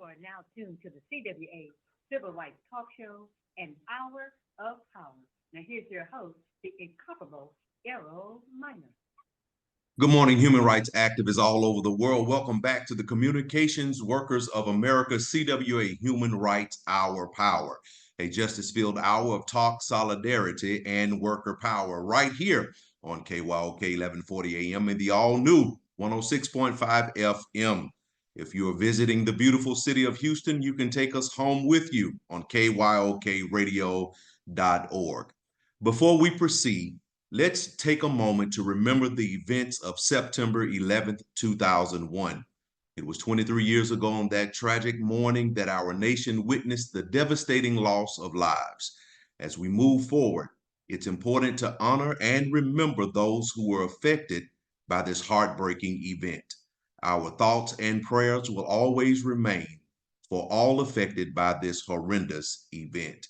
are now tuned to the CWA Civil Rights Talk Show, an hour of power. Now, here's your host, the incomparable Errol Minor. Good morning, human rights activists all over the world. Welcome back to the Communications Workers of America, CWA Human Rights Hour Power, a justice-filled hour of talk, solidarity, and worker power right here on KYOK 1140 AM and the all-new 106.5 FM. If you are visiting the beautiful city of Houston, you can take us home with you on kyokradio.org. Before we proceed, let's take a moment to remember the events of September 11th, 2001. It was 23 years ago on that tragic morning that our nation witnessed the devastating loss of lives. As we move forward, it's important to honor and remember those who were affected by this heartbreaking event. Our thoughts and prayers will always remain for all affected by this horrendous event.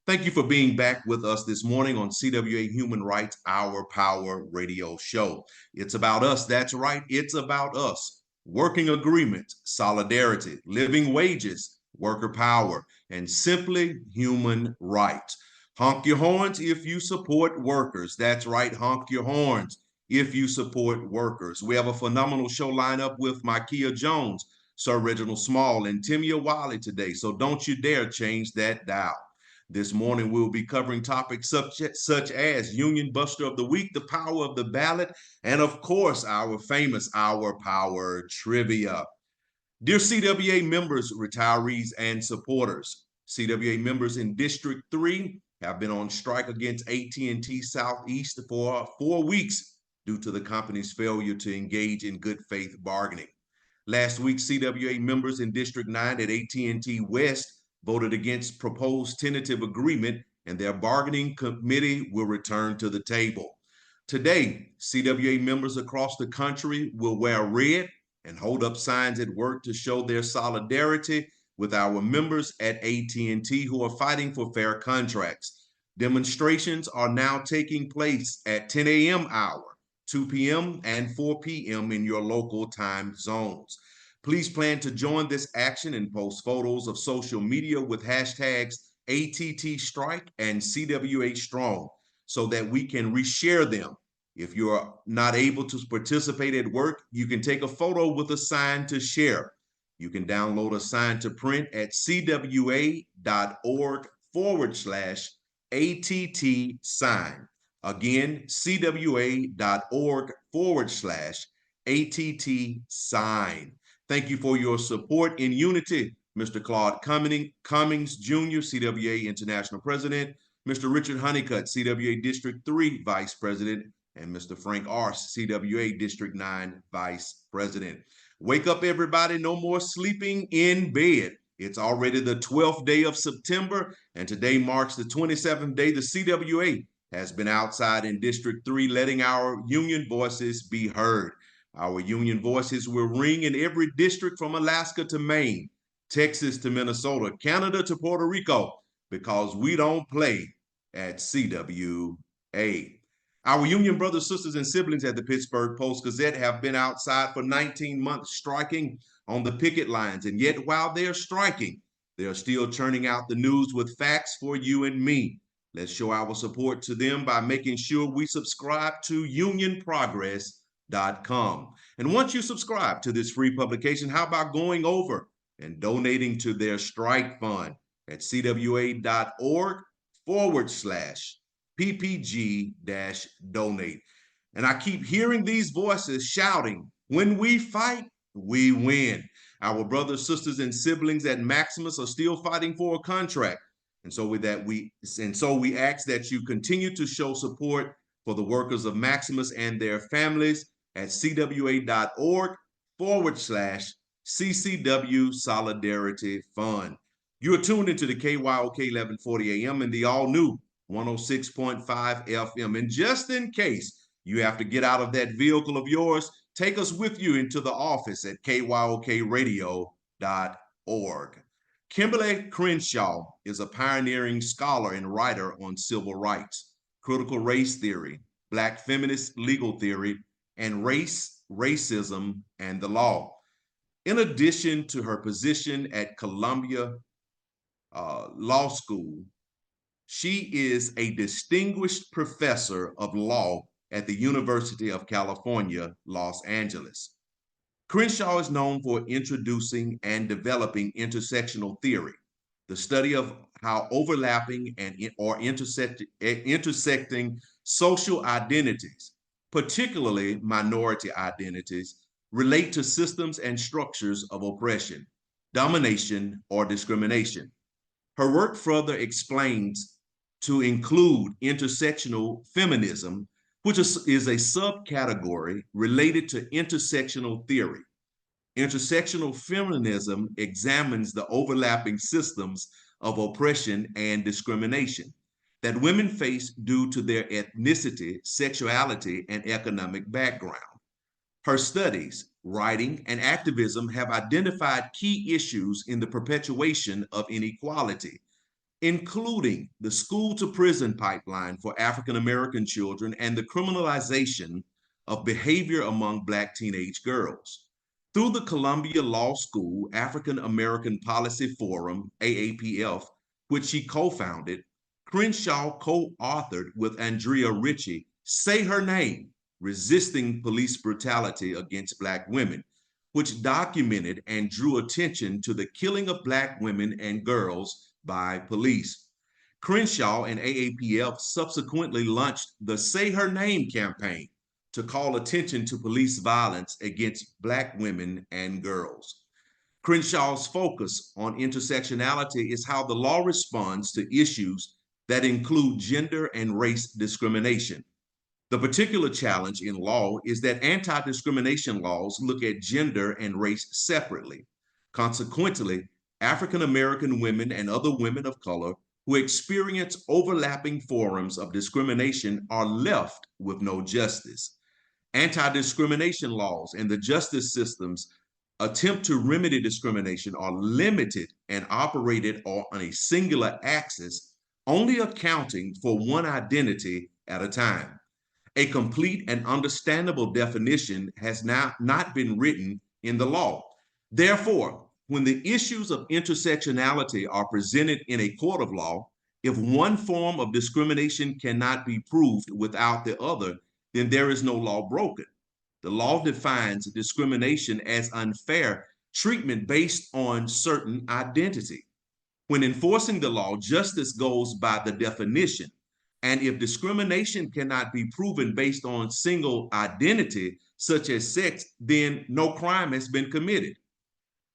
Thank you for being back with us this morning on CWA Human Rights Hour Power Radio Show. It's about us. That's right. It's about us. Working agreements, solidarity, living wages, worker power, and simply human rights. Honk your horns if you support workers. That's right. Honk your horns if you support workers. We have a phenomenal show lineup with Micaiah Jones, Sir Reginald Small, and Timia Wiley today. So don't you dare change that dial. This morning, we'll be covering topics such as Union Buster of the Week, the power of the ballot, and of course, our famous Our Power Trivia. Dear CWA members, retirees, and supporters, CWA members in District 3 have been on strike against AT&T Southeast for 4 weeks due to the company's failure to engage in good faith bargaining. Last week, CWA members in District 9 at AT&T West voted against proposed tentative agreement, and their bargaining committee will return to the table. Today, CWA members across the country will wear red and hold up signs at work to show their solidarity with our members at AT&T who are fighting for fair contracts. Demonstrations are now taking place at 10 a.m. hour, 2 p.m., and 4 p.m. in your local time zones. Please plan to join this action and post photos of social media with hashtags ATT Strike and CWA Strong so that we can reshare them. If you're not able to participate at work, you can take a photo with a sign to share. You can download a sign to print at cwa.org/ATT sign. Again, cwa.org/ATT sign. Thank you for your support in unity, Mr. Claude Cummings Jr., CWA International President, Mr. Richard Honeycutt, CWA District 3 Vice President, and Mr. Frank Arce, CWA District 9 Vice President. Wake up, everybody. No more sleeping in bed. It's already the 12th day of September, and today marks the 27th day the CWA has been outside in District 3, letting our union voices be heard. Our union voices will ring in every district from Alaska to Maine, Texas to Minnesota, Canada to Puerto Rico, because we don't play at CWA. Our union brothers, sisters, and siblings at the Pittsburgh Post-Gazette have been outside for 19 months striking on the picket lines, and yet while they're striking, they're still churning out the news with facts for you and me. Let's show our support to them by making sure we subscribe to unionprogress.com. And once you subscribe to this free publication, how about going over and donating to their strike fund at cwa.org/PPG-donate. And I keep hearing these voices shouting, when we fight, we win. Our brothers, sisters, and siblings at Maximus are still fighting for a contract. And so we ask that you continue to show support for the workers of Maximus and their families at cwa.org/CCW Solidarity Fund. You are tuned into the KYOK 1140 AM and the all-new 106.5 FM. And just in case you have to get out of that vehicle of yours, take us with you into the office at kyokradio.org. Kimberly Crenshaw is a pioneering scholar and writer on civil rights, critical race theory, Black feminist legal theory, and race, racism, and the law. In addition to her position at Columbia Law School, she is a distinguished professor of law at the University of California, Los Angeles. Crenshaw is known for introducing and developing intersectional theory, the study of how overlapping and or intersecting social identities, particularly minority identities, relate to systems and structures of oppression, domination, or discrimination. Her work further explains to include intersectional feminism, which is a subcategory related to intersectional theory. Intersectional feminism examines the overlapping systems of oppression and discrimination that women face due to their ethnicity, sexuality, and economic background. Her studies, writing, and activism have identified key issues in the perpetuation of inequality, including the school to prison pipeline for African American children and the criminalization of behavior among Black teenage girls. Through the Columbia Law School African American Policy Forum, AAPF, which she co founded, Crenshaw co authored with Andrea Ritchie Say Her Name, Resisting Police Brutality Against Black Women, which documented and drew attention to the killing of Black women and girls by police. Crenshaw and AAPF subsequently launched the Say Her Name campaign to call attention to police violence against Black women and girls. Crenshaw's focus on intersectionality is how the law responds to issues that include gender and race discrimination. The particular challenge in law is that anti-discrimination laws look at gender and race separately. Consequently, African American women and other women of color who experience overlapping forms of discrimination are left with no justice. Anti-discrimination laws and the justice systems attempt to remedy discrimination are limited and operated on a singular axis, only accounting for one identity at a time. A complete and understandable definition has now not been written in the law. Therefore, when the issues of intersectionality are presented in a court of law, if one form of discrimination cannot be proved without the other, then there is no law broken. The law defines discrimination as unfair treatment based on certain identity. When enforcing the law, justice goes by the definition. And if discrimination cannot be proven based on single identity, such as sex, then no crime has been committed.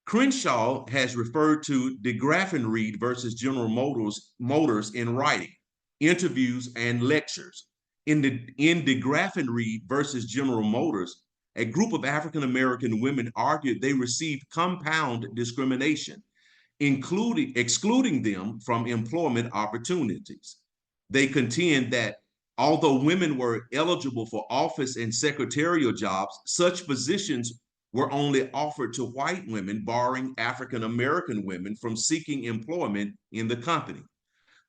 Crenshaw has referred to DeGraffenreid versus General Motors in writing, interviews, and lectures. In DeGraffenreid versus General Motors, a group of African American women argued they received compound discrimination, excluding them from employment opportunities. They contend that although women were eligible for office and secretarial jobs, such positions were only offered to white women, barring African American women from seeking employment in the company.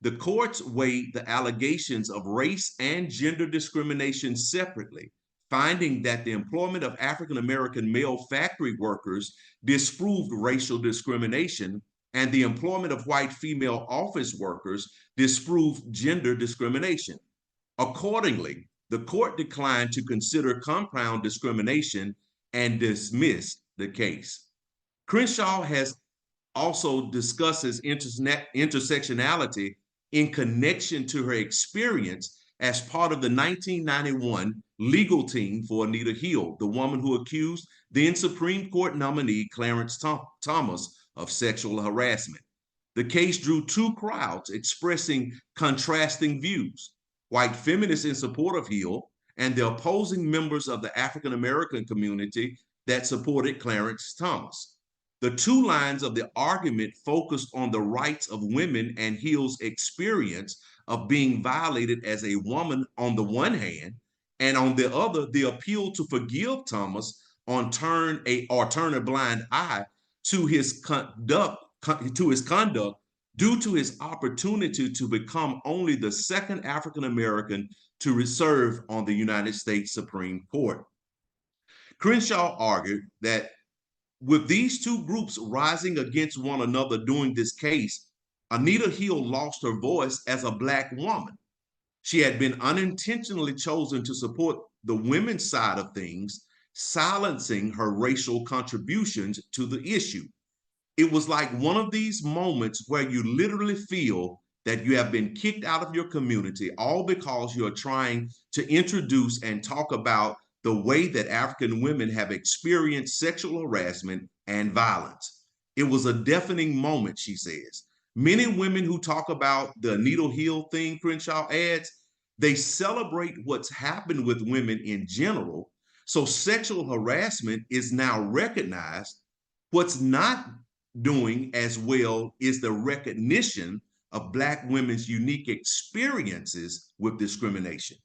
The courts weighed the allegations of race and gender discrimination separately, finding that the employment of African American male factory workers disproved racial discrimination, and the employment of white female office workers disproved gender discrimination. Accordingly, the court declined to consider compound discrimination and dismissed the case. Crenshaw has also discusses intersectionality in connection to her experience as part of the 1991 legal team for Anita Hill, the woman who accused then Supreme Court nominee Clarence Thomas of sexual harassment. The case drew two crowds expressing contrasting views: white feminists in support of Hill and the opposing members of the African American community that supported Clarence Thomas. The two lines of the argument focused on the rights of women and Hill's experience of being violated as a woman on the one hand, and on the other, the appeal to forgive Thomas on turn a blind eye to his conduct due to his opportunity to become only the second African American to serve on the United States Supreme Court. Crenshaw argued that With these two groups rising against one another during this case, Anita Hill lost her voice as a Black woman. She had been unintentionally chosen to support the women's side of things, silencing her racial contributions to the issue. It was like one of these moments where you literally feel that you have been kicked out of your community, all because you're trying to introduce and talk about the way that African women have experienced sexual harassment and violence. It was a deafening moment, she says. Many women who talk about the Anita Hill thing, Crenshaw adds, they celebrate what's happened with women in general. So sexual harassment is now recognized. What's not doing as well is the recognition of Black women's unique experiences with discrimination.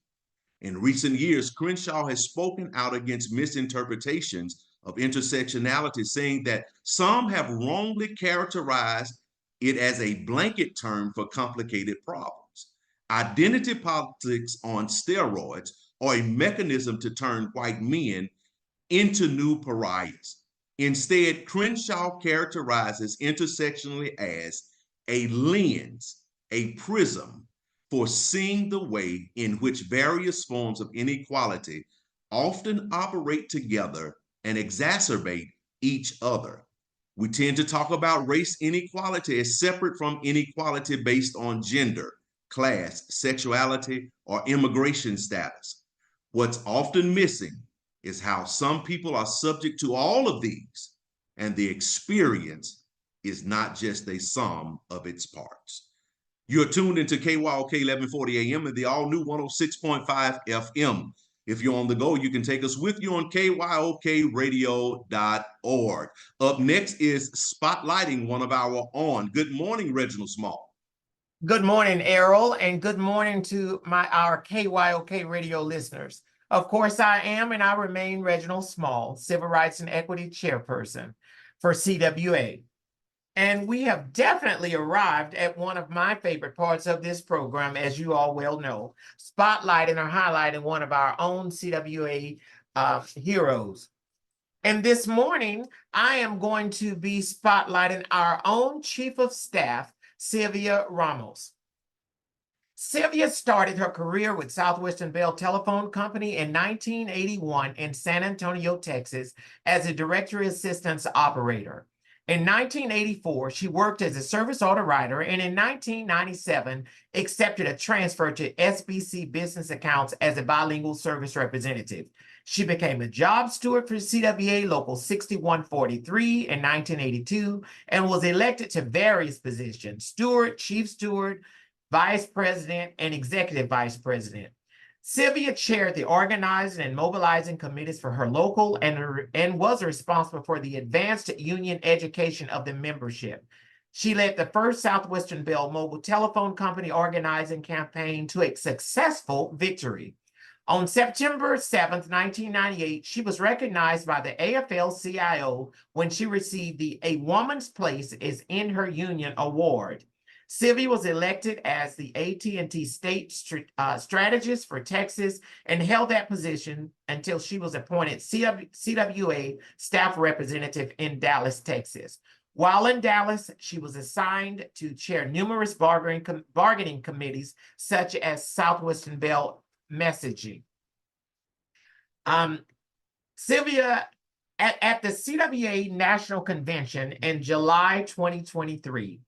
In recent years, Crenshaw has spoken out against misinterpretations of intersectionality, saying that some have wrongly characterized it as a blanket term for complicated problems. Identity politics on steroids are a mechanism to turn white men into new pariahs. Instead, Crenshaw characterizes intersectionally as a lens, a prism for seeing the way in which various forms of inequality often operate together and exacerbate each other. We tend to talk about race inequality as separate from inequality based on gender, class, sexuality, or immigration status. What's often missing is how some people are subject to all of these, and the experience is not just a sum of its parts. You're tuned into KYOK 1140 AM and the all new 106.5 FM. If you're on the go, you can take us with you on KYOKradio.org. Up next is Spotlighting one of our own. Good morning, Reginald Small. Good morning, Errol, and good morning to our KYOK radio listeners. Of course, I am and I remain Reginald Small, Civil Rights and Equity Chairperson for CWA. And we have definitely arrived at one of my favorite parts of this program, as you all well know, spotlighting or highlighting one of our own CWA heroes. And this morning, I am going to be spotlighting our own Chief of Staff, Sylvia Ramos. Sylvia started her career with Southwestern Bell Telephone Company in 1981 in San Antonio, Texas, as a directory assistance operator. In 1984, she worked as a service order writer, and in 1997, accepted a transfer to SBC Business Accounts as a bilingual service representative. She became a job steward for CWA Local 6143 in 1982 and was elected to various positions: steward, chief steward, vice president, and executive vice president. Sylvia chaired the organizing and mobilizing committees for her local and was responsible for the advanced union education of the membership. She led the first Southwestern Bell Mobile Telephone Company organizing campaign to a successful victory. On September 7th, 1998, she was recognized by the AFL-CIO when she received the A Woman's Place is in Her Union Award. Sylvia was elected as the AT&T state strategist for Texas and held that position until she was appointed CWA staff representative in Dallas, Texas. While in Dallas, she was assigned to chair numerous bargaining committees, such as Southwestern Bell Messaging. Sylvia, at the CWA National Convention in July 2023,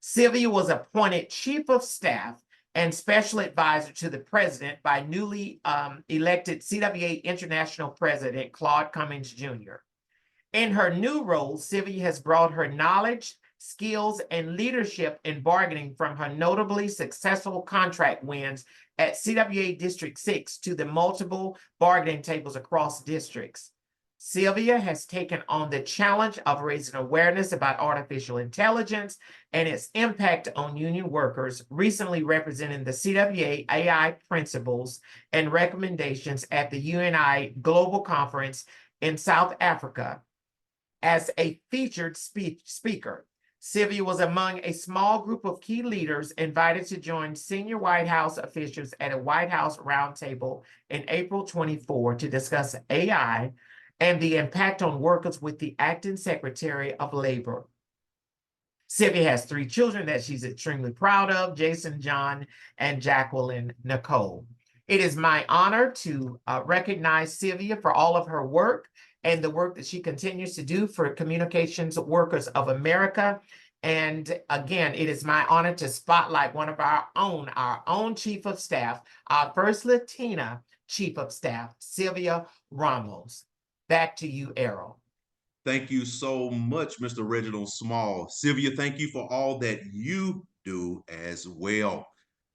Sylvia was appointed Chief of Staff and Special Advisor to the President by newly elected CWA International President Claude Cummings Jr. In her new role, Sylvia has brought her knowledge, skills, and leadership in bargaining from her notably successful contract wins at CWA District 6 to the multiple bargaining tables across districts. Sylvia has taken on the challenge of raising awareness about artificial intelligence and its impact on union workers, recently representing the CWA AI principles and recommendations at the UNI Global Conference in South Africa as a featured speaker. Sylvia was among a small group of key leaders invited to join senior White House officials at a White House roundtable in April 24 to discuss AI and the impact on workers with the Acting Secretary of Labor. Sylvia has 3 children that she's extremely proud of: Jason, John, and Jacqueline Nicole. It is my honor to recognize Sylvia for all of her work and the work that she continues to do for Communications Workers of America. And again, it is my honor to spotlight one of our own Chief of Staff, our first Latina Chief of Staff, Sylvia Ramos. Back to you, Errol. Thank you so much, Mr. Reginald Small. Sylvia, thank you for all that you do as well.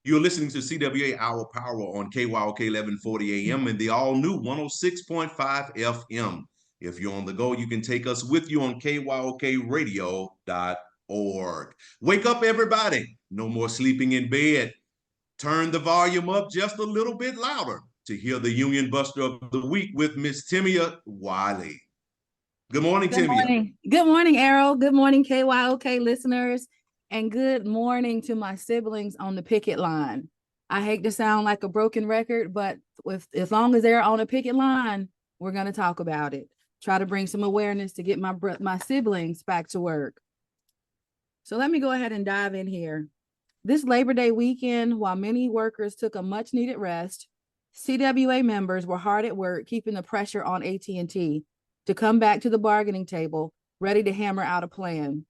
You're listening to CWA Our Power on KYOK 1140 AM and the all-new 106.5 FM. If you're on the go, you can take us with you on kyokradio.org. Wake up, everybody. No more sleeping in bed. Turn the volume up just a little bit louder to hear the Union Buster of the Week with Miss Timia Wiley. Good morning, Good Timia. morning. Good morning, Errol. Good morning, KYOK listeners. And good morning to my siblings on the picket line. I hate to sound like a broken record, but as long as they're on a picket line, we're going to talk about it. Try to bring some awareness to get my siblings back to work. So let me go ahead and dive in here. This Labor Day weekend, while many workers took a much needed rest, CWA members were hard at work keeping the pressure on AT&T to come back to the bargaining table, ready to hammer out a plan.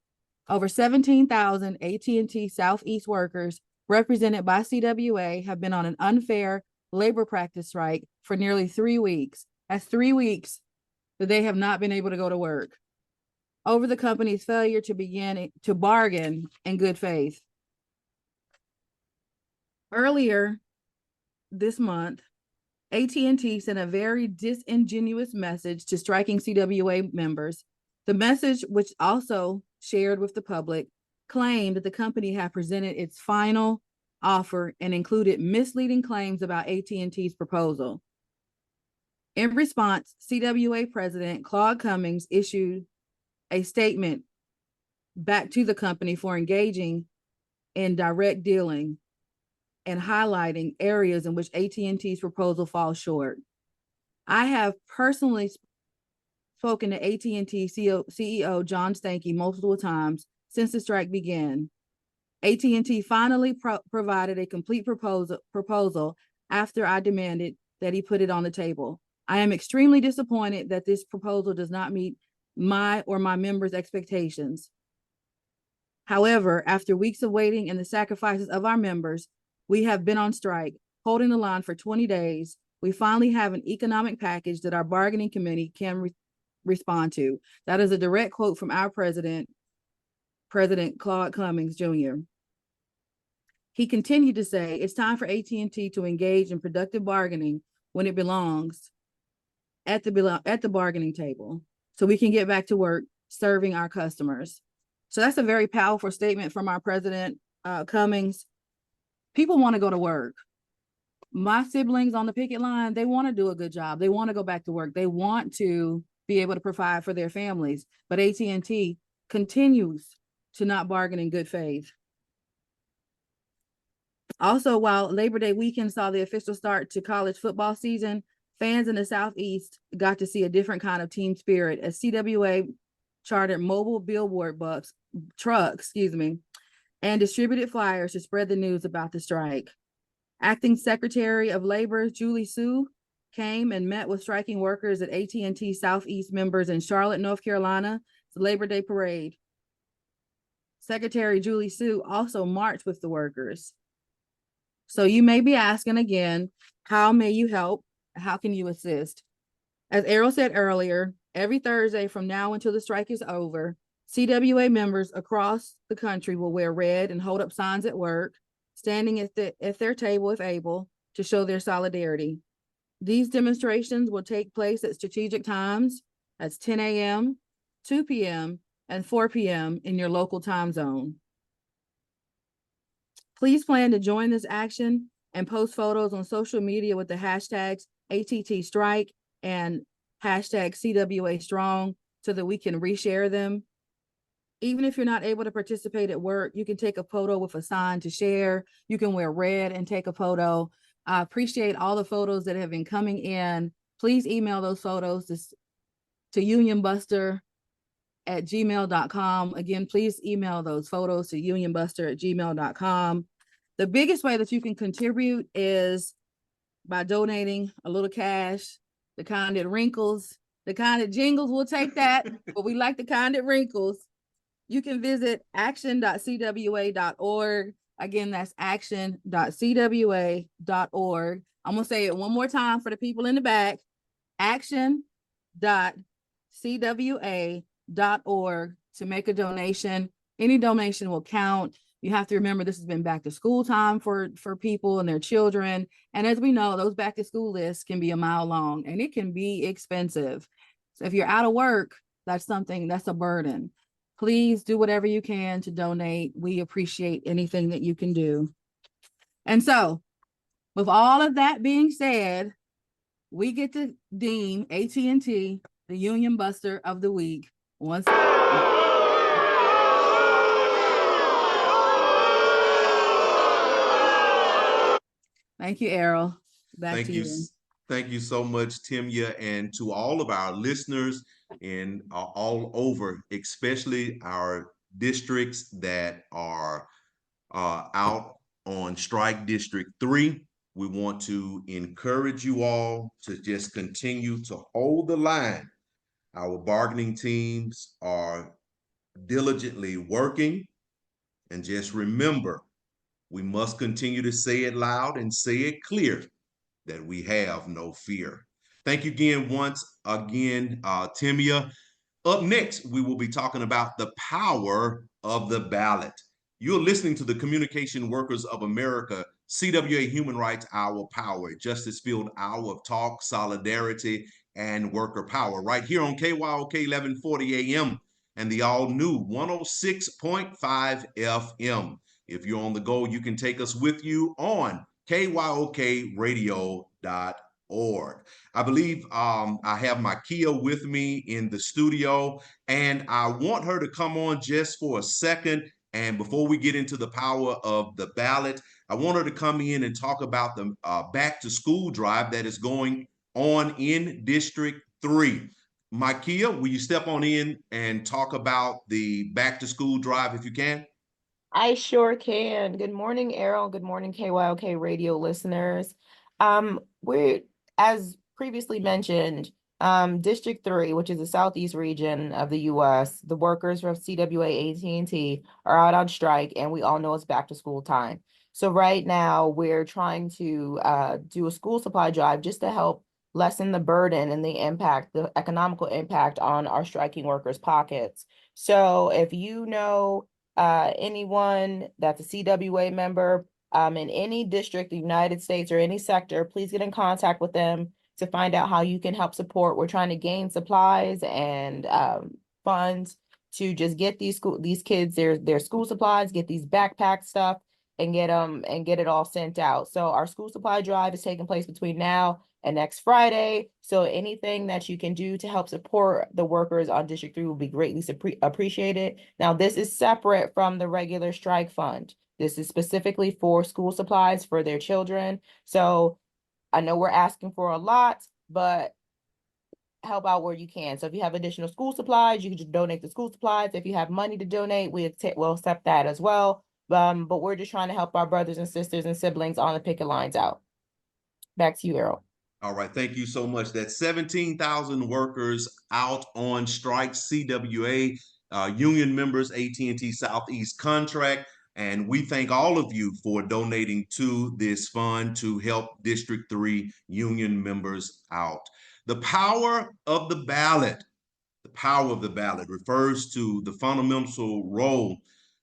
Over 17,000 AT&T Southeast workers represented by CWA have been on an unfair labor practice strike for nearly 3 weeks. That's 3 weeks that they have not been able to go to work over the company's failure to begin to bargain in good faith. Earlier this month, AT&T sent a very disingenuous message to striking CWA members. The message, which also shared with the public, claimed that the company had presented its final offer and included misleading claims about AT&T's proposal. In response, CWA President Claude Cummings issued a statement back to the company for engaging in direct dealing and highlighting areas in which AT&T's proposal falls short. I have personally spoken to AT&T CEO John Stankey multiple times since the strike began. AT&T finally provided a complete proposal after I demanded that he put it on the table. I am extremely disappointed that this proposal does not meet my or my members' expectations. However, after weeks of waiting and the sacrifices of our members, we have been on strike, holding the line for 20 days. We finally have an economic package that our bargaining committee can respond to. That is a direct quote from our president, President Claude Cummings Jr. He continued to say, it's time for AT&T to engage in productive bargaining when it belongs at the bargaining table, so we can get back to work serving our customers. So that's a very powerful statement from our president, Cummings. People want to go to work. My siblings on the picket line, they want to do a good job. They want to go back to work. They want to be able to provide for their families. But AT&T continues to not bargain in good faith. Also, while Labor Day weekend saw the official start to college football season, fans in the Southeast got to see a different kind of team spirit as CWA chartered mobile billboard trucks, and distributed flyers to spread the news about the strike. Acting Secretary of Labor Julie Sue came and met with striking workers at AT&T Southeast members in Charlotte, North Carolina, the Labor Day parade. Secretary Julie Sue also marched with the workers. So you may be asking again, how may you help? How can you assist? As Errol said earlier, every Thursday from now until the strike is over, CWA members across the country will wear red and hold up signs at work, standing at their table if able, to show their solidarity. These demonstrations will take place at strategic times. That's 10 a.m., 2 p.m., and 4 p.m. in your local time zone. Please plan to join this action and post photos on social media with the hashtags ATT Strike and hashtag CWA Strong so that we can reshare them. Even if you're not able to participate at work, you can take a photo with a sign to share. You can wear red and take a photo. I appreciate all the photos that have been coming in. Please email those photos to unionbuster@gmail.com. Again, please email those photos to unionbuster@gmail.com. The biggest way that you can contribute is by donating a little cash, the kind that wrinkles, the kind that jingles, we'll take that, but we like the kind that wrinkles. You can visit action.cwa.org. Again, that's action.cwa.org. I'm going to say it one more time for the people in the back. Action.cwa.org to make a donation. Any donation will count. You have to remember this has been back to school time for people and their children. And as we know, those back to school lists can be a mile long and it can be expensive. So if you're out of work, that's a burden. Please do whatever you can to donate. We appreciate anything that you can do. And so with all of that being said, we get to deem AT&T the Union Buster of the Week. Once Thank you, Errol. Back to you. Thank you so much, Timya, and to all of our listeners in all over, especially our districts that are out on strike District 3. We want to encourage you all to just continue to hold the line. Our bargaining teams are diligently working, and just remember, we must continue to say it loud and say it clear that we have no fear. Thank you again, Timya. Up next, we will be talking about the power of the ballot. You're listening to the Communication Workers of America, CWA Human Rights Hour Power, Justice-Filled Hour of Talk, Solidarity, and Worker Power, right here on KYOK 1140 AM and the all-new 106.5 FM. If you're on the go, you can take us with you on kyokradio.org. I believe I have my Kia with me in the studio, and I want her to come on just for a second. And before we get into the power of the ballot, I want her to come in and talk about the back to school drive that is going on in District 3. My Kia, will you step on in and talk about the back to school drive if you can? I sure can. Good morning, Errol. Good morning, KYOK radio listeners. We're, as previously mentioned, District 3, which is the southeast region of the U.S., the workers from CWA AT&T are out on strike, and we all know it's back to school time. So right now, we're trying to do a school supply drive just to help lessen the burden and the impact, the economical impact on our striking workers' pockets. So if you know anyone that's a CWA member in any district, the United States, or any sector, please get in contact with them to find out how you can help support. We're trying to gain supplies and funds to just get these kids their school supplies, get these backpack stuff, and get it all sent out. So our school supply drive is taking place between now and next Friday. So anything that you can do to help support the workers on District 3 will be greatly appreciated. Now, this is separate from the regular strike fund. This is specifically for school supplies for their children. So I know we're asking for a lot, but help out where you can. So if you have additional school supplies, you can just donate the school supplies. If you have money to donate, we'll accept that as well. But we're just trying to help our brothers and sisters and siblings on the picket lines out. Back to you, Errol. All right, thank you so much. That's 17,000 workers out on strike, CWA, union members, AT&T Southeast contract. And we thank all of you for donating to this fund to help District 3 union members out. The power of the ballot. The power of the ballot refers to the fundamental role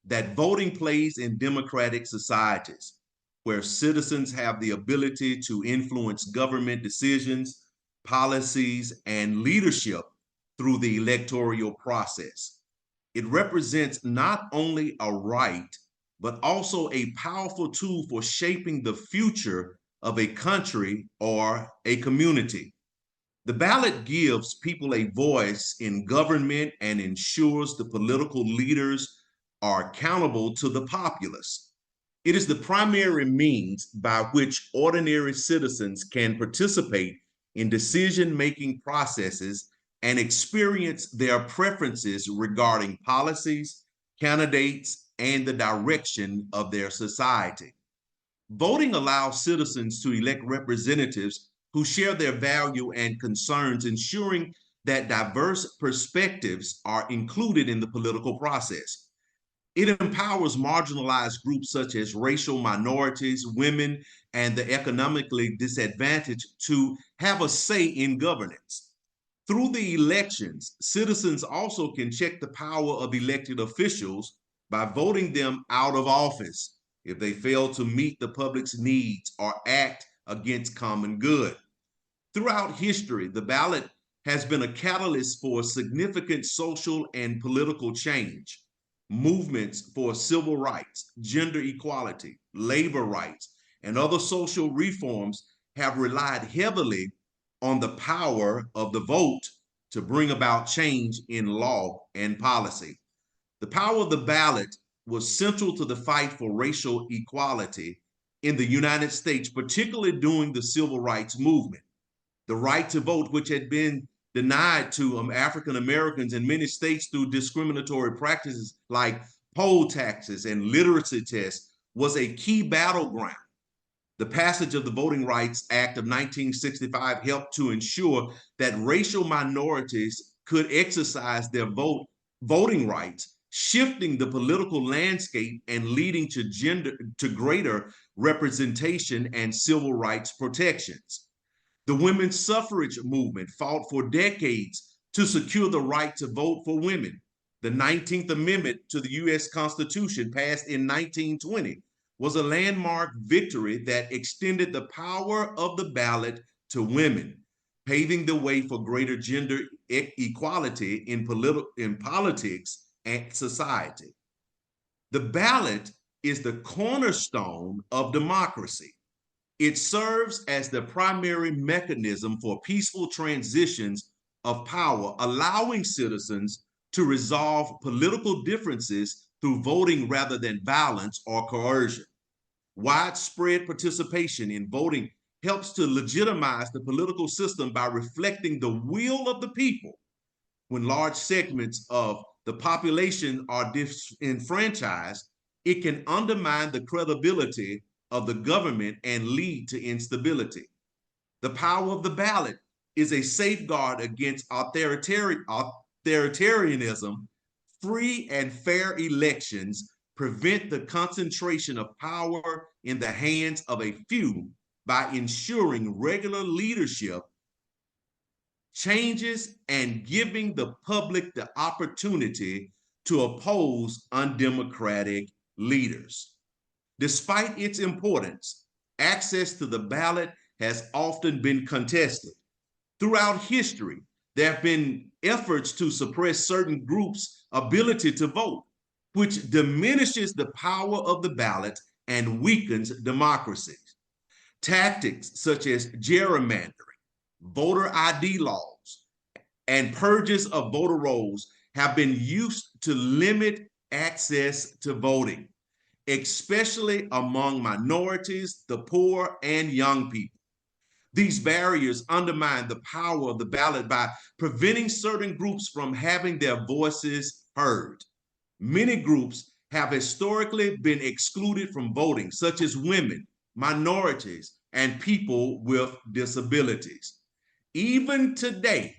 that voting plays in democratic societies, where citizens have the ability to influence government decisions, policies, and leadership through the electoral process. It represents not only a right, but also a powerful tool for shaping the future of a country or a community. The ballot gives people a voice in government and ensures the political leaders are accountable to the populace. It is the primary means by which ordinary citizens can participate in decision-making processes and experience their preferences regarding policies, candidates, and the direction of their society. Voting allows citizens to elect representatives who share their value and concerns, ensuring that diverse perspectives are included in the political process. It empowers marginalized groups such as racial minorities, women, and the economically disadvantaged to have a say in governance. Through the elections, citizens also can check the power of elected officials by voting them out of office if they fail to meet the public's needs or act against common good. Throughout history, the ballot has been a catalyst for significant social and political change. Movements for civil rights, gender equality, labor rights, and other social reforms have relied heavily on the power of the vote to bring about change in law and policy. The power of the ballot was central to the fight for racial equality in the United States, particularly during the civil rights movement. The right to vote, which had been denied to African Americans in many states through discriminatory practices like poll taxes and literacy tests, was a key battleground. The passage of the Voting Rights Act of 1965 helped to ensure that racial minorities could exercise their voting rights, shifting the political landscape and leading to greater representation and civil rights protections. The women's suffrage movement fought for decades to secure the right to vote for women. The 19th Amendment to the U.S. Constitution, passed in 1920, was a landmark victory that extended the power of the ballot to women, paving the way for greater gender equality in politics and society. The ballot is the cornerstone of democracy. It serves as the primary mechanism for peaceful transitions of power, allowing citizens to resolve political differences through voting rather than violence or coercion. Widespread participation in voting helps to legitimize the political system by reflecting the will of the people. When large segments of the population are disenfranchised, it can undermine the credibility of the government and lead to instability. The power of the ballot is a safeguard against authoritarianism. Free and fair elections prevent the concentration of power in the hands of a few by ensuring regular leadership changes and giving the public the opportunity to oppose undemocratic leaders. Despite its importance, access to the ballot has often been contested. Throughout history, there have been efforts to suppress certain groups' ability to vote, which diminishes the power of the ballot and weakens democracy. Tactics such as gerrymandering, voter ID laws, and purges of voter rolls have been used to limit access to voting, especially among minorities, the poor, and young people. These barriers undermine the power of the ballot by preventing certain groups from having their voices heard. Many groups have historically been excluded from voting, such as women, minorities, and people with disabilities. Even today,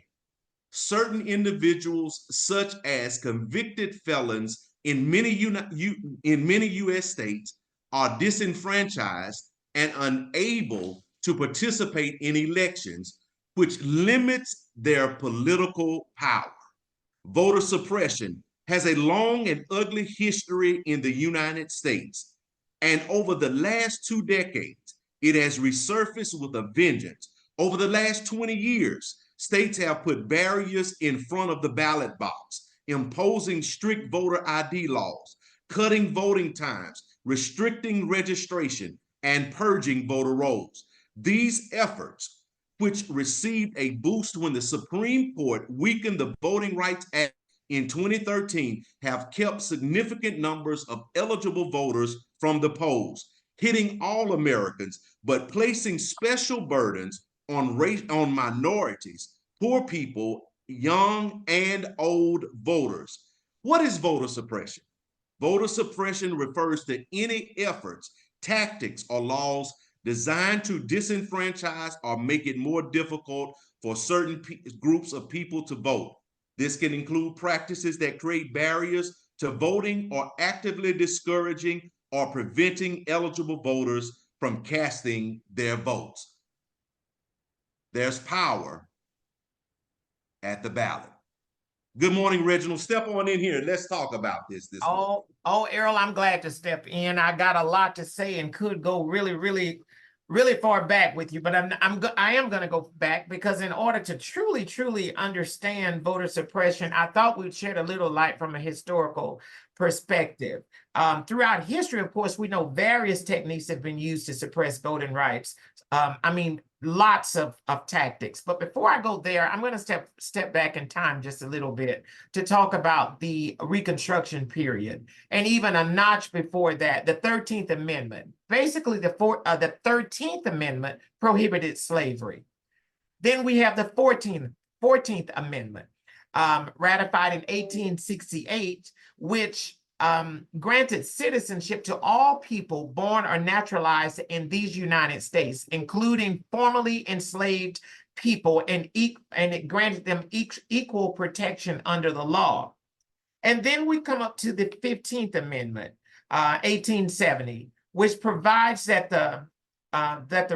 certain individuals, such as convicted felons in many U.S. states, are disenfranchised and unable to participate in elections, which limits their political power. Voter suppression has a long and ugly history in the United States, and over the last 2 decades, it has resurfaced with a vengeance. Over the last 20 years, states have put barriers in front of the ballot box, imposing strict voter ID laws, cutting voting times, restricting registration, and purging voter rolls. These efforts, which received a boost when the Supreme Court weakened the Voting Rights Act in 2013, have kept significant numbers of eligible voters from the polls, hitting all Americans, but placing special burdens on minorities, poor people, young and old voters. What is voter suppression? Voter suppression refers to any efforts, tactics, or laws designed to disenfranchise or make it more difficult for certain groups of people to vote. This can include practices that create barriers to voting or actively discouraging or preventing eligible voters from casting their votes. There's power at the ballot. Good morning, Reginald. Step on in here. Let's talk about this morning. Errol, I'm glad to step in. I got a lot to say and could go really far back with you, but I am going to go back because in order to truly understand voter suppression, I thought we'd shed a little light from a historical perspective. Throughout history, of course, we know various techniques have been used to suppress voting rights. Lots of tactics. But before I go there, I'm going to step back in time just a little bit to talk about the Reconstruction period. And even a notch before that, the 13th Amendment. Basically, the 13th Amendment prohibited slavery. Then we have the 14th Amendment, ratified in 1868, which granted citizenship to all people born or naturalized in these United States, including formerly enslaved people, and it granted them equal protection under the law. And then we come up to the 15th Amendment, 1870, which provides that the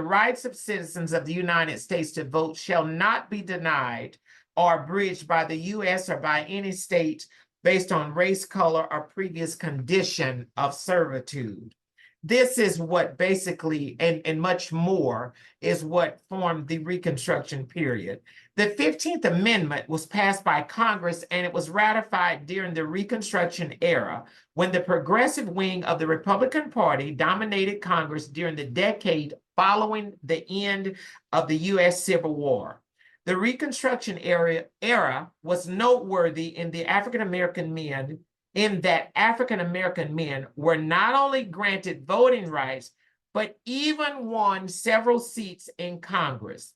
rights of citizens of the United States to vote shall not be denied or abridged by the U.S. or by any state based on race, color, or previous condition of servitude. This is what basically, and much more, is what formed the Reconstruction period. The 15th Amendment was passed by Congress and it was ratified during the Reconstruction era when the progressive wing of the Republican Party dominated Congress during the decade following the end of the U.S. Civil War. The Reconstruction era was noteworthy in the African-American men, in that African-American men were not only granted voting rights, but even won several seats in Congress.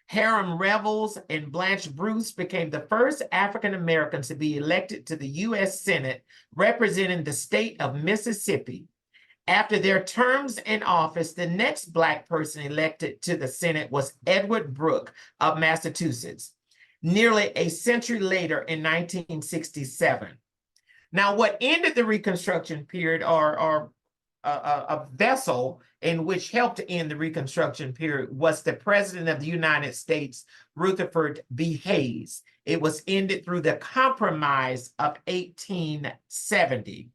Hiram Revels and Blanche Bruce became the first African-Americans to be elected to the U.S. Senate, representing the state of Mississippi. After their terms in office, the next Black person elected to the Senate was Edward Brooke of Massachusetts, nearly a century later in 1967. Now, what ended the Reconstruction period, or a vessel in which helped to end the Reconstruction period, was the President of the United States, Rutherford B. Hayes. It was ended through the Compromise of 1870.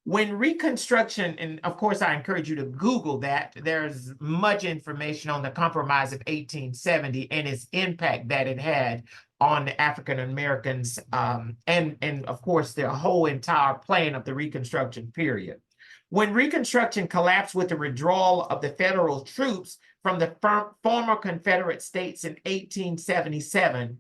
When Reconstruction, and of course, I encourage you to Google that. There's much information on the Compromise of 1870 and its impact that it had on the African Americans, and of course, the whole entire plan of the Reconstruction period. When Reconstruction collapsed with the withdrawal of the federal troops from the former Confederate states in 1877,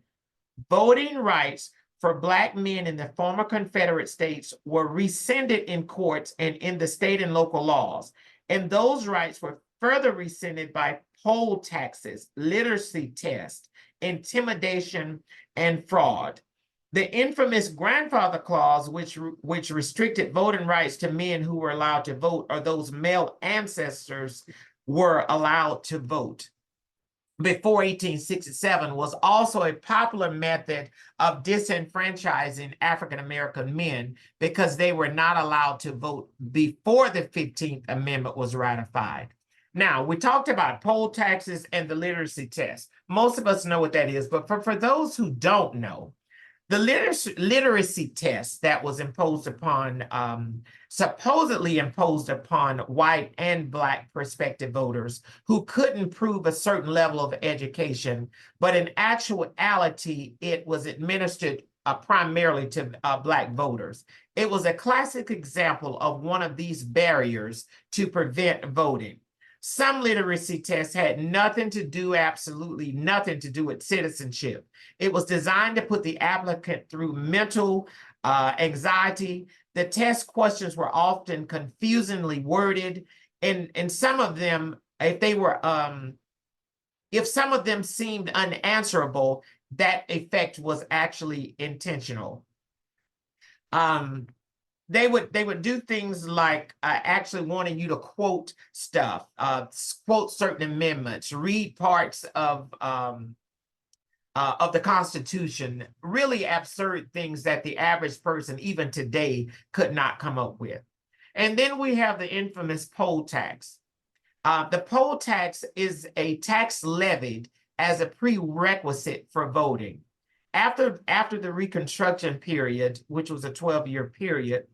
voting rights for Black men in the former Confederate states were rescinded in courts and in the state and local laws. And those rights were further rescinded by poll taxes, literacy tests, intimidation, and fraud. The infamous grandfather clause, which restricted voting rights to men who were allowed to vote, or those male ancestors were allowed to vote before 1867, was also a popular method of disenfranchising African-American men because they were not allowed to vote before the 15th Amendment was ratified. Now, we talked about poll taxes and the literacy test. Most of us know what that is, but for those who don't know, the literacy test that was imposed upon, supposedly imposed upon white and Black prospective voters who couldn't prove a certain level of education, but in actuality, it was administered primarily to Black voters. It was a classic example of one of these barriers to prevent voting. Some literacy tests had absolutely nothing to do with citizenship. It was designed to put the applicant through mental anxiety. The test questions were often confusingly worded, and some of them, if some of them seemed unanswerable, that effect was actually intentional. They would do things like actually wanting you to quote stuff, quote certain amendments, read parts of the Constitution, really absurd things that the average person, even today, could not come up with. And then we have the infamous poll tax. The poll tax is a tax levied as a prerequisite for voting. After the Reconstruction period, which was a 12-year period,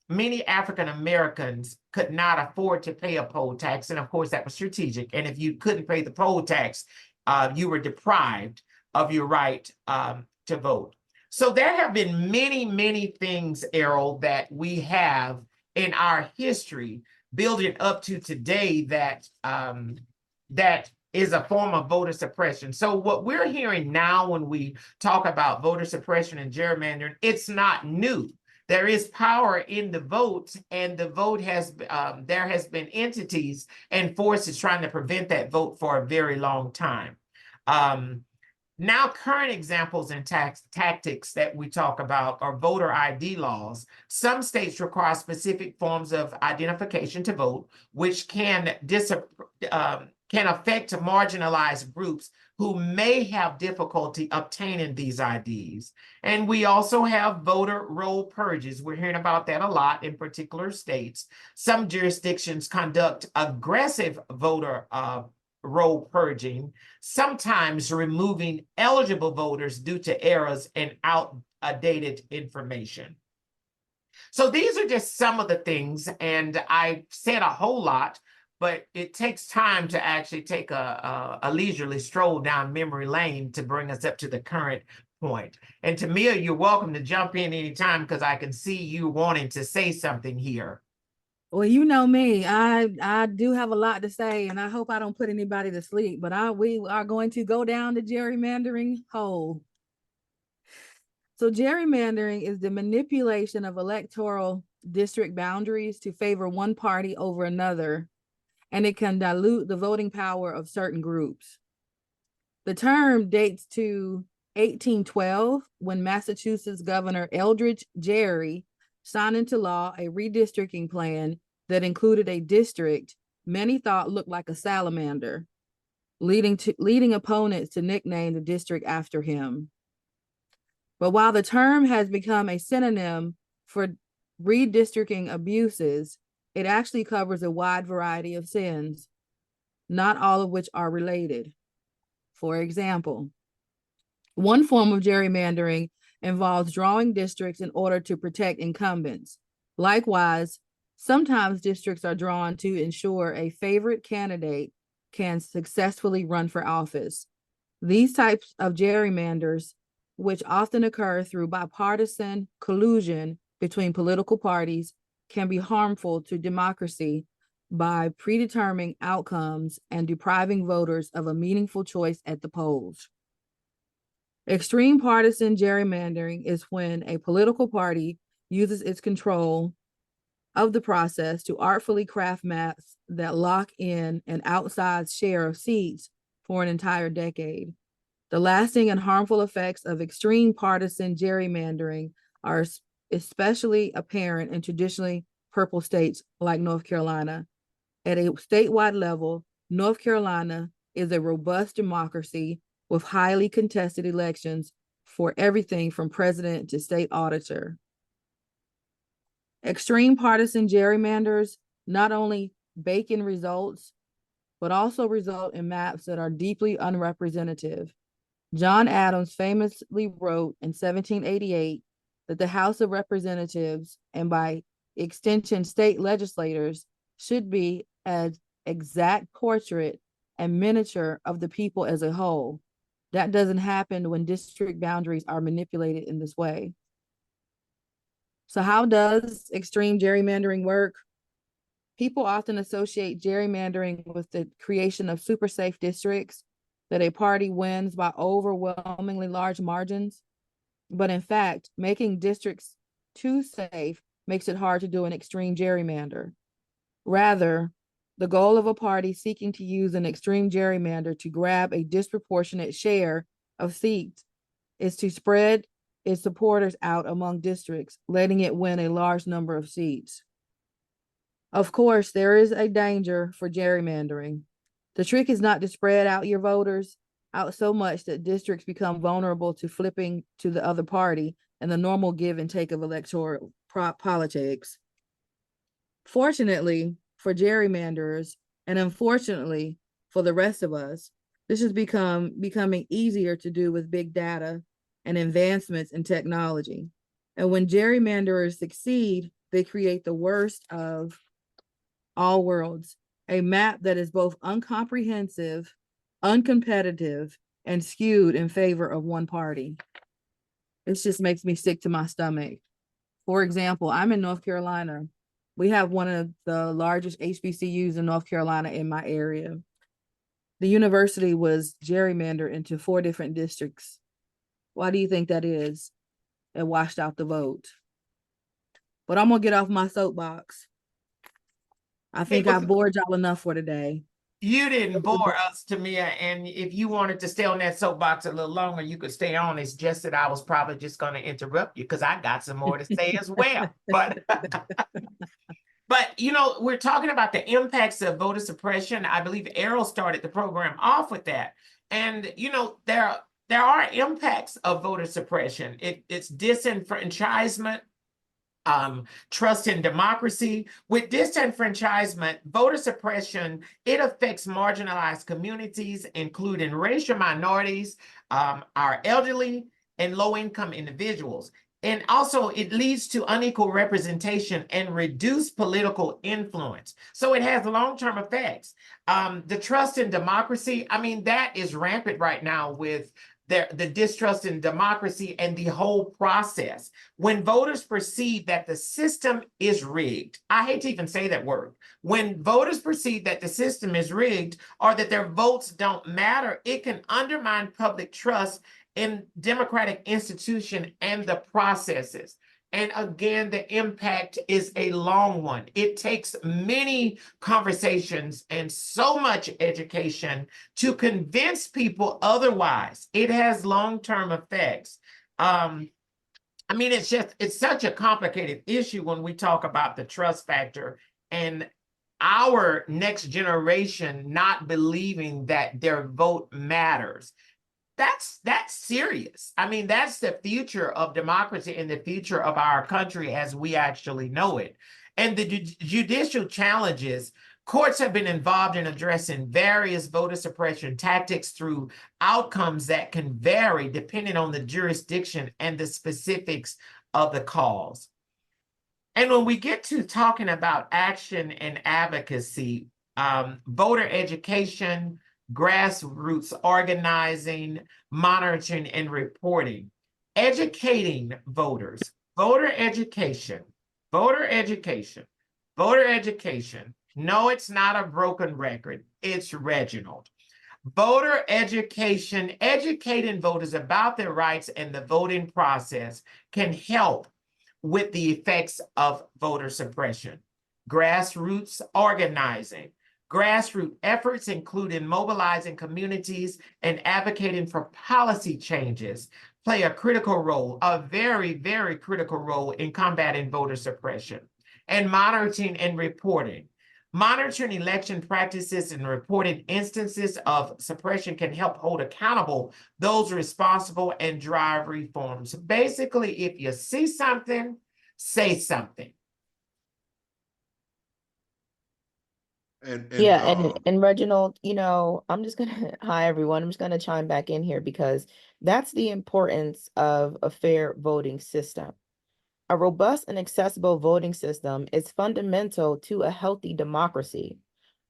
many African Americans could not afford to pay a poll tax. And of course, that was strategic. And if you couldn't pay the poll tax, you were deprived of your right to vote. So there have been many, many things, Errol, that we have in our history building up to today that that is a form of voter suppression. So what we're hearing now when we talk about voter suppression and gerrymandering, it's not new. There is power in the vote, and the vote has there has been entities and forces trying to prevent that vote for a very long time. Now, current examples and tactics that we talk about are voter ID laws. Some states require specific forms of identification to vote, which can affect marginalized groups who may have difficulty obtaining these IDs. And we also have voter roll purges. We're hearing about that a lot in particular states. Some jurisdictions conduct aggressive voter roll purging, sometimes removing eligible voters due to errors and outdated information. So these are just some of the things, and I said a whole lot, but it takes time to actually take a leisurely stroll down memory lane to bring us up to the current point. And Tamia, you're welcome to jump in anytime because I can see you wanting to say something here. Well, you know me, I do have a lot to say, and I hope I don't put anybody to sleep, but we are going to go down the gerrymandering hole. So gerrymandering is the manipulation of electoral district boundaries to favor one party over another, and it can dilute the voting power of certain groups. The term dates to 1812, when Massachusetts Governor Eldridge Gerry signed into law a redistricting plan that included a district many thought looked like a salamander, leading opponents to nickname the district after him. But while the term has become a synonym for redistricting abuses, it actually covers a wide variety of sins, not all of which are related. For example, one form of gerrymandering involves drawing districts in order to protect incumbents. Likewise, sometimes districts are drawn to ensure a favorite candidate can successfully run for office. These types of gerrymanders, which often occur through bipartisan collusion between political parties, can be harmful to democracy by predetermining outcomes and depriving voters of a meaningful choice at the polls. Extreme partisan gerrymandering is when a political party uses its control of the process to artfully craft maps that lock in an outsized share of seats for an entire decade. The lasting and harmful effects of extreme partisan gerrymandering are especially apparent in traditionally purple states like North Carolina. At a statewide level, North Carolina is a robust democracy with highly contested elections for everything from president to state auditor. Extreme partisan gerrymanders not only bake in results, but also result in maps that are deeply unrepresentative. John Adams famously wrote in 1788 that the House of Representatives, and by extension state legislators, should be an exact portrait and miniature of the people as a whole. That doesn't happen when district boundaries are manipulated in this way. So how does extreme gerrymandering work? People often associate gerrymandering with the creation of super safe districts that a party wins by overwhelmingly large margins. But in fact, making districts too safe makes it hard to do an extreme gerrymander. Rather, the goal of a party seeking to use an extreme gerrymander to grab a disproportionate share of seats is to spread its supporters out among districts, letting it win a large number of seats. Of course, there is a danger for gerrymandering. The trick is not to spread out your voters out so much that districts become vulnerable to flipping to the other party and the normal give and take of electoral politics. Fortunately for gerrymanderers, and unfortunately for the rest of us, this is becoming easier to do with big data and advancements in technology. And when gerrymanderers succeed, they create the worst of all worlds, a map that is both uncomprehensive, uncompetitive, and skewed in favor of one party. This just makes me sick to my stomach. For example, I'm in North Carolina. We have one of the largest HBCUs in North Carolina in my area. The university was gerrymandered into 4 different districts. Why do you think that is? It washed out the vote. But I'm gonna get off my soapbox. I think I bored y'all enough for today. You didn't bore us, Tamia, and if you wanted to stay on that soapbox a little longer, you could stay on. It's just that I was probably just going to interrupt you because I got some more to say as well. But you know, we're talking about the impacts of voter suppression. I believe Errol started the program off with that. And you know, there are impacts of voter suppression. It's disenfranchisement, trust in democracy. With disenfranchisement, voter suppression, it affects marginalized communities, including racial minorities, our elderly, and low-income individuals. And also, it leads to unequal representation and reduced political influence. So it has long-term effects. The trust in democracy, I mean, that is rampant right now with the distrust in democracy and the whole process. When voters perceive that the system is rigged, I hate to even say that word. When voters perceive that the system is rigged or that their votes don't matter, it can undermine public trust in democratic institution and the processes. And again, the impact is a long one. It takes many conversations and so much education to convince people otherwise. It has long-term effects. I mean, it's such a complicated issue when we talk about the trust factor and our next generation not believing that their vote matters. That's serious. I mean, that's the future of democracy and the future of our country as we actually know it. And the judicial challenges, courts have been involved in addressing various voter suppression tactics through outcomes that can vary depending on the jurisdiction and the specifics of the cause. And when we get to talking about action and advocacy, voter education, grassroots organizing, monitoring, and reporting, educating voters, voter education, voter education, voter education. No, it's not a broken record. It's Reginald. Voter education, educating voters about their rights and the voting process can help with the effects of voter suppression. Grassroots organizing. Grassroots efforts, including mobilizing communities and advocating for policy changes, play a critical role, a very, very critical role in combating voter suppression. And monitoring and reporting. Monitoring election practices and reporting instances of suppression can help hold accountable those responsible and drive reforms. Basically, if you see something, say something. And Reginald, you know, I'm just gonna hi everyone. I'm just gonna chime back in here because that's the importance of a fair voting system. A robust and accessible voting system is fundamental to a healthy democracy.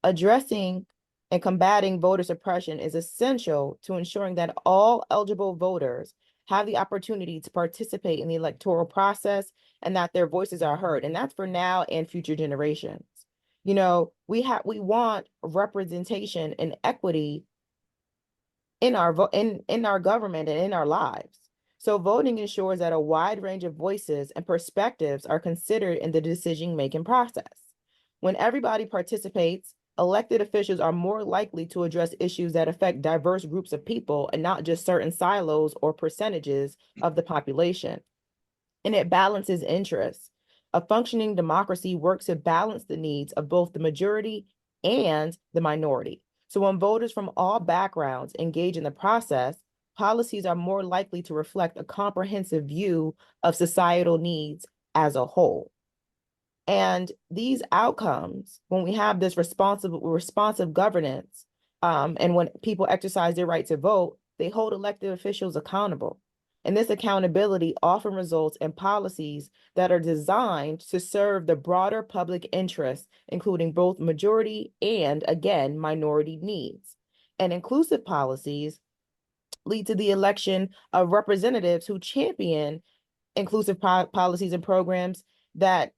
Addressing and combating voter suppression is essential to ensuring that all eligible voters have the opportunity to participate in the electoral process and that their voices are heard. And that's for now and future generations. You know, we want representation and equity in our in our government and in our lives. So voting ensures that a wide range of voices and perspectives are considered in the decision-making process. When everybody participates, elected officials are more likely to address issues that affect diverse groups of people and not just certain silos or percentages of the population. And it balances interests. A functioning democracy works to balance the needs of both the majority and the minority. So when voters from all backgrounds engage in the process, policies are more likely to reflect a comprehensive view of societal needs as a whole. And these outcomes, when we have this responsive governance, and when people exercise their right to vote, they hold elected officials accountable. And this accountability often results in policies that are designed to serve the broader public interest, including both majority and, again, minority needs. And inclusive policies lead to the election of representatives who champion inclusive policies and programs that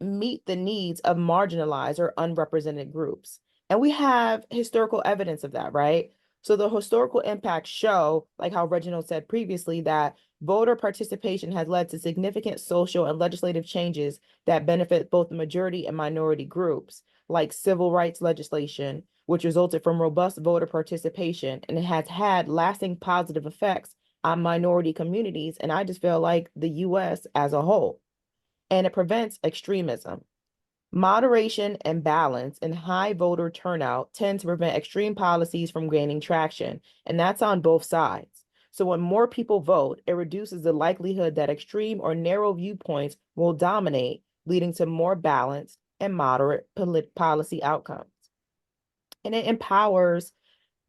meet the needs of marginalized or unrepresented groups. And we have historical evidence of that, right? So the historical impacts show, like how Reginald said previously, that voter participation has led to significant social and legislative changes that benefit both the majority and minority groups, like civil rights legislation, which resulted from robust voter participation, and it has had lasting positive effects on minority communities, and I just feel like the US as a whole. And it prevents extremism. Moderation and balance and high voter turnout tend to prevent extreme policies from gaining traction, and that's on both sides. So when more people vote, it reduces the likelihood that extreme or narrow viewpoints will dominate, leading to more balanced and moderate policy outcomes. And it empowers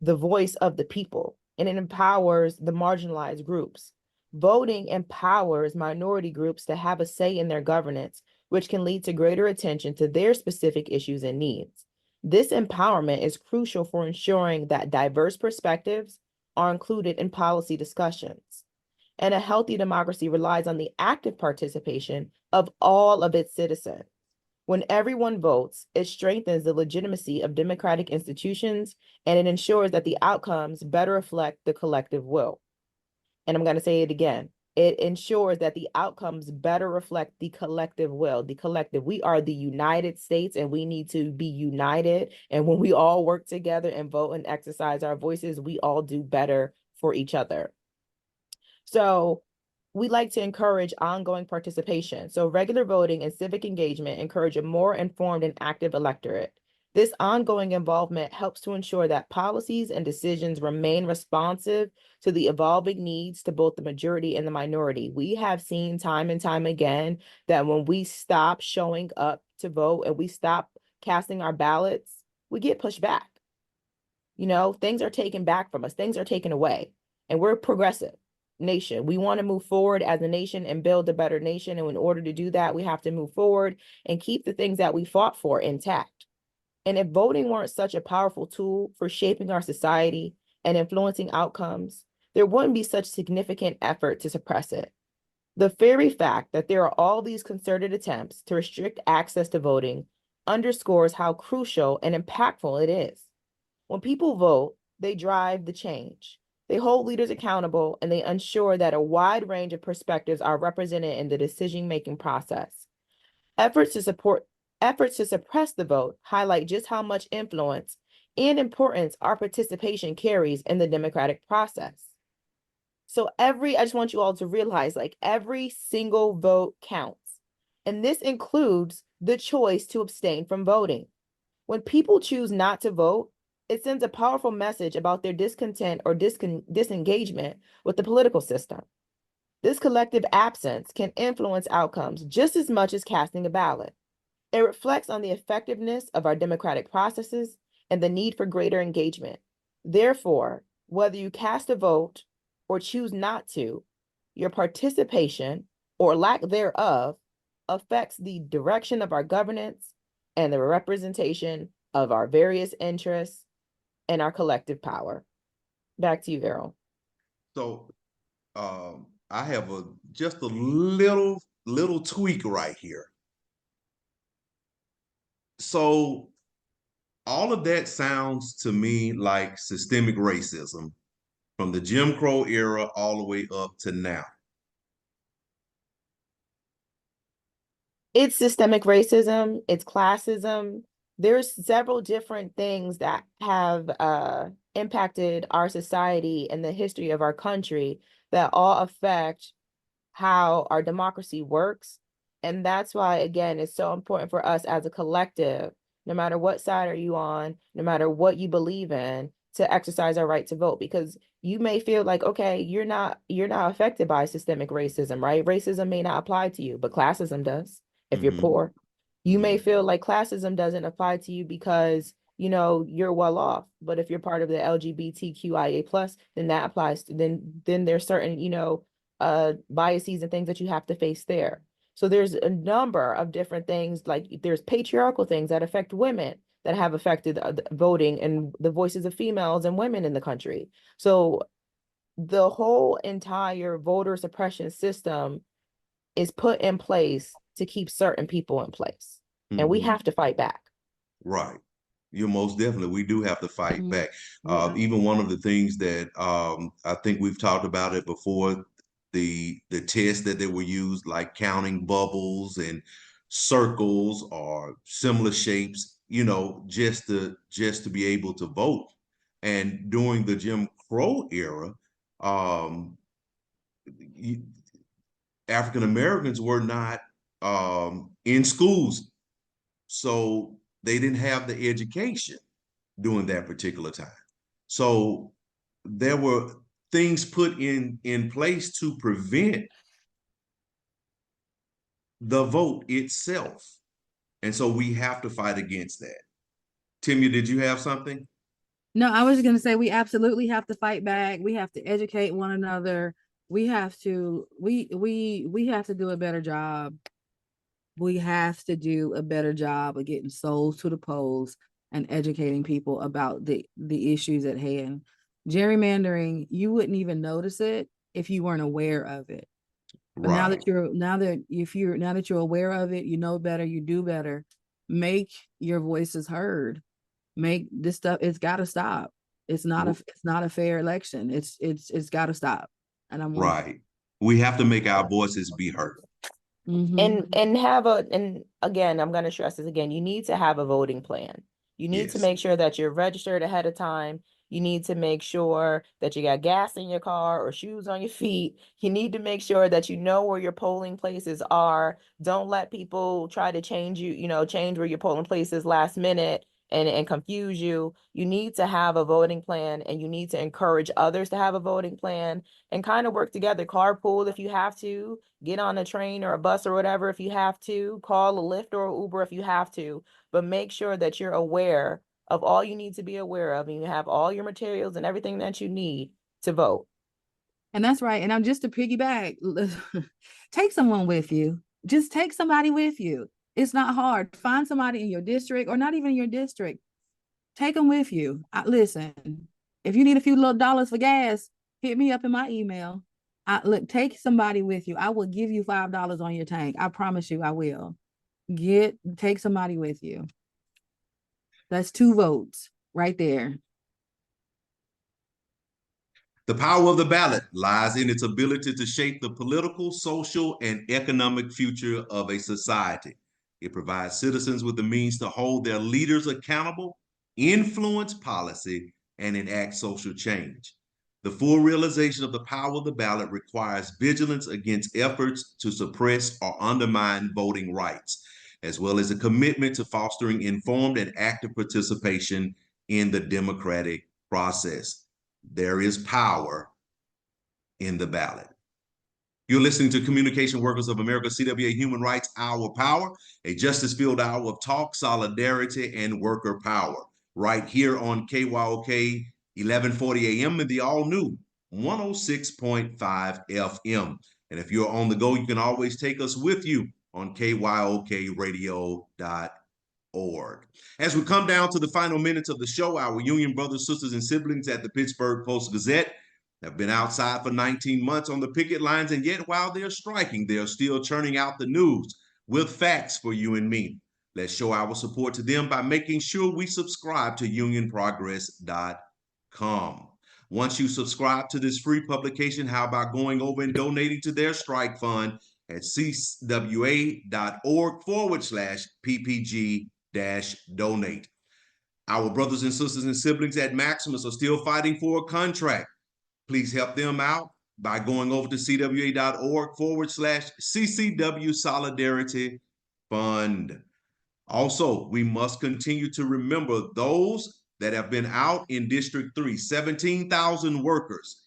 the voice of the people, and it empowers the marginalized groups. Voting empowers minority groups to have a say in their governance, which can lead to greater attention to their specific issues and needs. This empowerment is crucial for ensuring that diverse perspectives are included in policy discussions. And a healthy democracy relies on the active participation of all of its citizens. When everyone votes, it strengthens the legitimacy of democratic institutions, and it ensures that the outcomes better reflect the collective will. And I'm going to say it again. It ensures that the outcomes better reflect the collective will. The collective, we are the United States, and we need to be united. And when we all work together and vote and exercise our voices, we all do better for each other. So we like to encourage ongoing participation. So regular voting and civic engagement encourage a more informed and active electorate. This ongoing involvement helps to ensure that policies and decisions remain responsive to the evolving needs to both the majority and the minority. We have seen time and time again that when we stop showing up to vote and we stop casting our ballots, we get pushed back. You know, things are taken back from us, things are taken away, and we're progressive nation. We want to move forward as a nation and build a better nation. And in order to do that, we have to move forward and keep the things that we fought for intact. And if voting weren't such a powerful tool for shaping our society and influencing outcomes, there wouldn't be such significant effort to suppress it. The very fact that there are all these concerted attempts to restrict access to voting underscores how crucial and impactful it is. When people vote, they drive the change. They hold leaders accountable, and they ensure that a wide range of perspectives are represented in the decision-making process. Efforts to suppress the vote highlight just how much influence and importance our participation carries in the democratic process. So I just want you all to realize, like, every single vote counts. And this includes the choice to abstain from voting. When people choose not to vote, it sends a powerful message about their discontent or disengagement with the political system. This collective absence can influence outcomes just as much as casting a ballot. It reflects on the effectiveness of our democratic processes and the need for greater engagement. Therefore, whether you cast a vote or choose not to, your participation or lack thereof affects the direction of our governance and the representation of our various interests and our collective power. Back to you, Errol. So I have just a little tweak right here. So all of that sounds to me like systemic racism from the Jim Crow era all the way up to now. It's systemic racism, it's classism, there's several different things that have impacted our society and the history of our country that all affect how our democracy works. And that's why, again, it's so important for us as a collective, no matter what side are you on, no matter what you believe in, to exercise our right to vote. Because you may feel like, okay, you're not affected by systemic racism, right? Racism may not apply to you, but classism does if you're poor. You may feel like classism doesn't apply to you because you're well off, but if you're part of the LGBTQIA plus, then that applies to, then there's certain biases and things that you have to face there. So there's a number of different things, like there's patriarchal things that affect women that have affected voting and the voices of females and women in the country. So the whole entire voter suppression system is put in place to keep certain people in place. And we have to fight back. Right. You most definitely, we do have to fight back. Yeah. Even one of the things that I think we've talked about it before, the tests that they were used, like counting bubbles and circles or similar shapes, just to be able to vote. And during the Jim Crow era, African Americans were not in schools, so they didn't have the education during that particular time. So there were things put in place to prevent the vote itself. And so we have to fight against that. Timmy, did you have something? No, I was just going to say we absolutely have to fight back. We have to educate one another. We have to we have to do a better job. We have to do a better job of getting souls to the polls and educating people about the issues at hand. Gerrymandering, you wouldn't even notice it if you weren't aware of it. But now that you're aware of it, you know better, you do better. Make your voices heard. Make this stuff, it's got to stop. It's not a fair election. It's got to stop. And I'm right. We have to make our voices be heard. And again, I'm going to stress this again, you need to have a voting plan. You need to make sure that you're registered ahead of time. You need to make sure that you got gas in your car or shoes on your feet. You need to make sure that you know where your polling places are. Don't let people try to change where your polling place is last minute and confuse you. You need to have a voting plan, and you need to encourage others to have a voting plan and kind of work together. Carpool if you have to, get on a train or a bus or whatever if you have to, call a Lyft or Uber if you have to, but make sure that you're aware of all you need to be aware of, and you have all your materials and everything that you need to vote. And that's right. And I'm just to piggyback, take someone with you. Just take somebody with you. It's not hard. Find somebody in your district, or not even your district. Take them with you. Listen, if you need a few little dollars for gas, hit me up in my email. Look, take somebody with you. I will give you $5 on your tank. I promise you I will. Take somebody with you. That's 2 votes right there. The power of the ballot lies in its ability to shape the political, social, and economic future of a society. It provides citizens with the means to hold their leaders accountable, influence policy, and enact social change. The full realization of the power of the ballot requires vigilance against efforts to suppress or undermine voting rights, as well as a commitment to fostering informed and active participation in the democratic process. There is power in the ballot. You're listening to Communication Workers of America, CWA Human Rights Our Power, a justice-filled hour of talk, solidarity, and worker power, right here on KYOK 1140 AM and the all-new 106.5 FM. And if you're on the go, you can always take us with you on kyokradio.org. As we come down to the final minutes of the show, our union brothers, sisters, and siblings at the Pittsburgh Post-Gazette have been outside for 19 months on the picket lines, and yet while they're striking, they're still churning out the news with facts for you and me. Let's show our support to them by making sure we subscribe to unionprogress.com. Once you subscribe to this free publication, how about going over and donating to their strike fund at cwa.org/PPG donate. Our brothers and sisters and siblings at Maximus are still fighting for a contract. Please help them out by going over to cwa.org/CCW Solidarity Fund. Also, we must continue to remember those that have been out in District 3, 17,000 workers.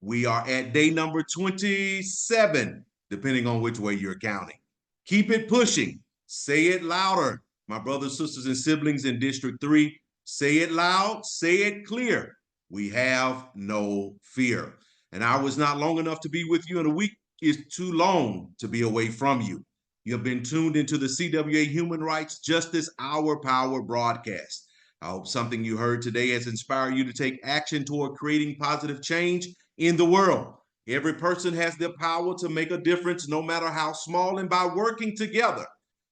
We are at day number 27, depending on which way you're counting. Keep it pushing. Say it louder. My brothers, sisters, and siblings in District 3, say it loud, say it clear. We have no fear. An hour is not long enough to be with you, and a week is too long to be away from you. You have been tuned into the CWA Human Rights Justice Hour Power broadcast. I hope something you heard today has inspired you to take action toward creating positive change in the world. Every person has the power to make a difference, no matter how small, and by working together,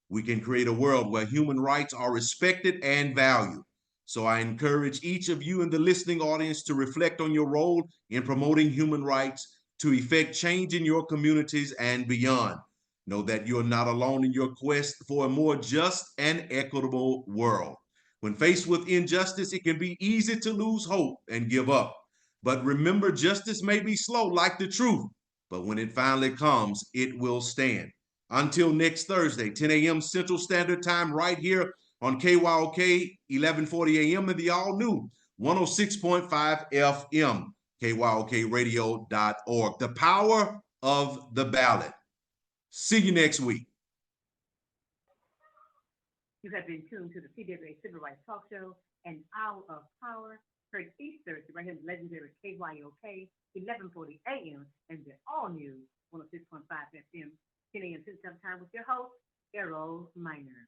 we can create a world where human rights are respected and valued. So I encourage each of you in the listening audience to reflect on your role in promoting human rights to effect change in your communities and beyond. Know that you're not alone in your quest for a more just and equitable world. When faced with injustice, it can be easy to lose hope and give up. But remember, justice may be slow like the truth, but when it finally comes, it will stand. Until next Thursday, 10 a.m. Central Standard Time, right here on KYOK 1140 a.m. and the all-new 106.5 FM, KYOKradio.org. The power of the ballot. See you next week. You have been tuned to the CWA Civil Rights Talk Show, an hour of power, heard each Thursday right here in the legendary KYOK 1140 AM and the all-new 106.5 FM, 10 a.m. Central Time with your host, Errol Minor.